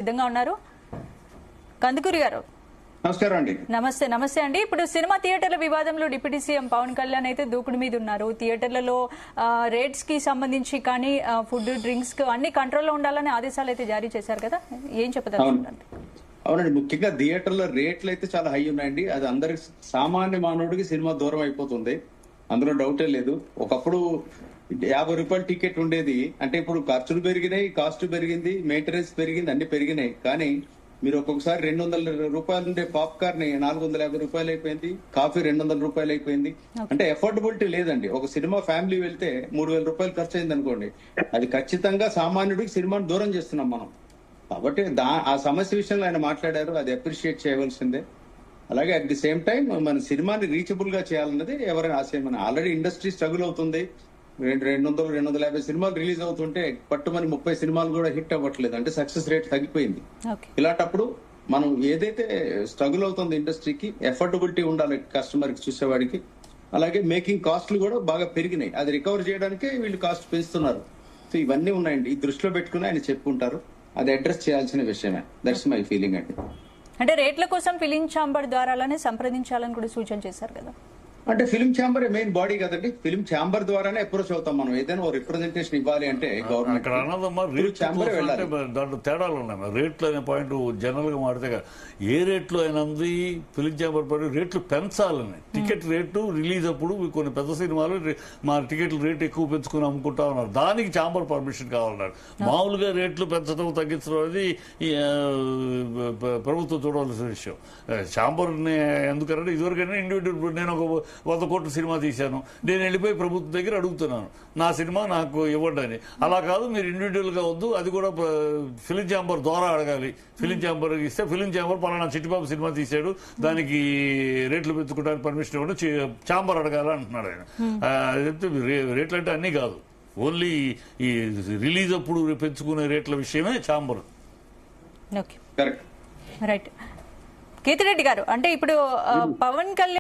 సిద్ధంగా ఉన్నారు. కందుకూరి గారు నమస్కారం అండి. నమస్తే అండి. ఇప్పుడు సినిమా థియేటర్ల వివాదంలో డిప్యూటీ సీఎం పవన్ కళ్యాణ్ అయితే దూకుడు మీద ఉన్నారు. థియేటర్లలో రేట్స్ కి సంబంధించి కానీ ఫుడ్ డ్రింక్స్ అన్ని కంట్రోల్లో ఉండాలని ఆదేశాలు అయితే జారీ చేశారు కదా, ఏం చెప్పదలుచుకుంటారు? అవునండి, ముఖ్యంగా థియేటర్ల రేట్లు అయితే చాలా హై ఉన్నాయండి. అది అందరికి సామాన్య మానవుడికి సినిమా దూరం అయిపోతుంది, అందులో డౌటే లేదు. ఒకప్పుడు 50 రూపాయల టికెట్ ఉండేది, అంటే ఇప్పుడు ఖర్చులు పెరిగినాయి, కాస్ట్ పెరిగింది, మెయింటెనెన్స్ పెరిగింది, అన్ని పెరిగినాయి. కానీ మీరు ఒక్కొక్కసారి 200 రూపాయలు ఉండే పాప్కార్న్ 450 రూపాయలు అయిపోయింది, కాఫీ 200 రూపాయలు అయిపోయింది. అంటే ఎఫోర్డబిలిటీ లేదండి. ఒక సినిమా ఫ్యామిలీ వెళ్తే 3000 రూపాయలు ఖర్చు అయింది అనుకోండి, అది ఖచ్చితంగా సామాన్యుడికి సినిమాను దూరం చేస్తున్నాం మనం. కాబట్టి ఆ సమస్య విషయంలో ఆయన మాట్లాడారు, అది అప్రిషియేట్ చేయవలసిందే. అలాగే అట్ ది సేమ్ టైం మన సినిమాని రీచబుల్ గా చేయాలన్నది ఎవరైనా ఆశయం. ఆల్రెడీ ఇండస్ట్రీ స్ట్రగుల్ అవుతుంది. 200-250 సినిమాలు రిలీజ్ అవుతుంటే పట్టుమని 30 సినిమాలు కూడా హిట్ అవ్వట్లేదు, అంటే సక్సెస్ రేట్ తగ్గిపోయింది. ఇలాంటప్పుడు మనం ఏదైతే స్ట్రగుల్ అవుతుంది ఇండస్ట్రీకి, ఎఫోర్డబిలిటీ ఉండాలి కస్టమర్ కి, చూసేవాడికి. అలాగే మేకింగ్ కాస్ట్లు కూడా బాగా పెరిగినాయి, అది రికవర్ చేయడానికే వీళ్ళు కాస్ట్ పెంచుతున్నారు. సో ఇవన్నీ ఉన్నాయండి, ఈ దృష్టిలో పెట్టుకుని ఆయన చెప్పుకుంటారు, అది అడ్రస్ చేయాల్సిన విషయమే. దట్స్ మై ఫీలింగ్ అండి. అంటే రేట్ల కోసం ఫిలిం ఛాంబర్ ద్వారానే సంప్రదించాలని కూడా సూచన చేశారు కదా. అంటే ఫిల్మ్ ఛాంబర్ మెయిన్ బాడీ కదండి, ఫిల్మ్ ఛాంబర్ ద్వారానే అప్రోచ్ అవుతాం మనం. ఏదైనా రిప్రజెంటేషన్ ఇవ్వాలి అంటే గవర్నమెంట్ దాంట్లో తేడాలు ఉన్నాయి. రేట్లు అనే పాయింట్ జనరల్ గా మాడితే ఏ రేట్లు అయినా ఫిలిం ఛాంబర్ పాయింట్ రేట్లు పెంచాలని. టికెట్ రేటు రిలీజ్ అప్పుడు కొన్ని పెద్ద సినిమాలు మా టికెట్ల రేటు ఎక్కువ పెంచుకుని అమ్ముకుంటా ఉన్నారు, దానికి ఛాంబర్ పర్మిషన్ కావాలన్నారు. మామూలుగా రేట్లు పెంచడం తగ్గించడం అనేది ప్రభుత్వం చూడవలసిన విషయం. ఛాంబర్ ఎందుకంటే ఇదివరకైనా ఇండివిజువల్, నేను ఒక 100 కోట్ల సినిమా తీశాను, నేను వెళ్ళిపోయి ప్రభుత్వం దగ్గర అడుగుతున్నాను నా సినిమా నాకు ఇవ్వండి అని. అలా కాదు, మీరు ఇండివిజువల్ గా వద్దు, అది కూడా ఫిలిం ఛాంబర్ ద్వారా అడగాలి. ఫిలిం ఛాంబర్ ఇస్తే ఫిలిం ఛాంబర్ పలానా చిట్టిబాబు సినిమా తీశాడు, దానికి రేట్లు పెంచుకోవడానికి పర్మిషన్ ఇవ్వండి, ఛాంబర్ అడగాలి అంటున్నాడు ఆయన. రేట్లు అంటే అన్నీ కాదు, ఓన్లీ ఈ రిలీజ్ అప్పుడు పెంచుకునే రేట్ల విషయమే ఛాంబర్. రైట్. కేతిరెడ్డి గారు, అంటే ఇప్పుడు పవన్ కళ్యాణ్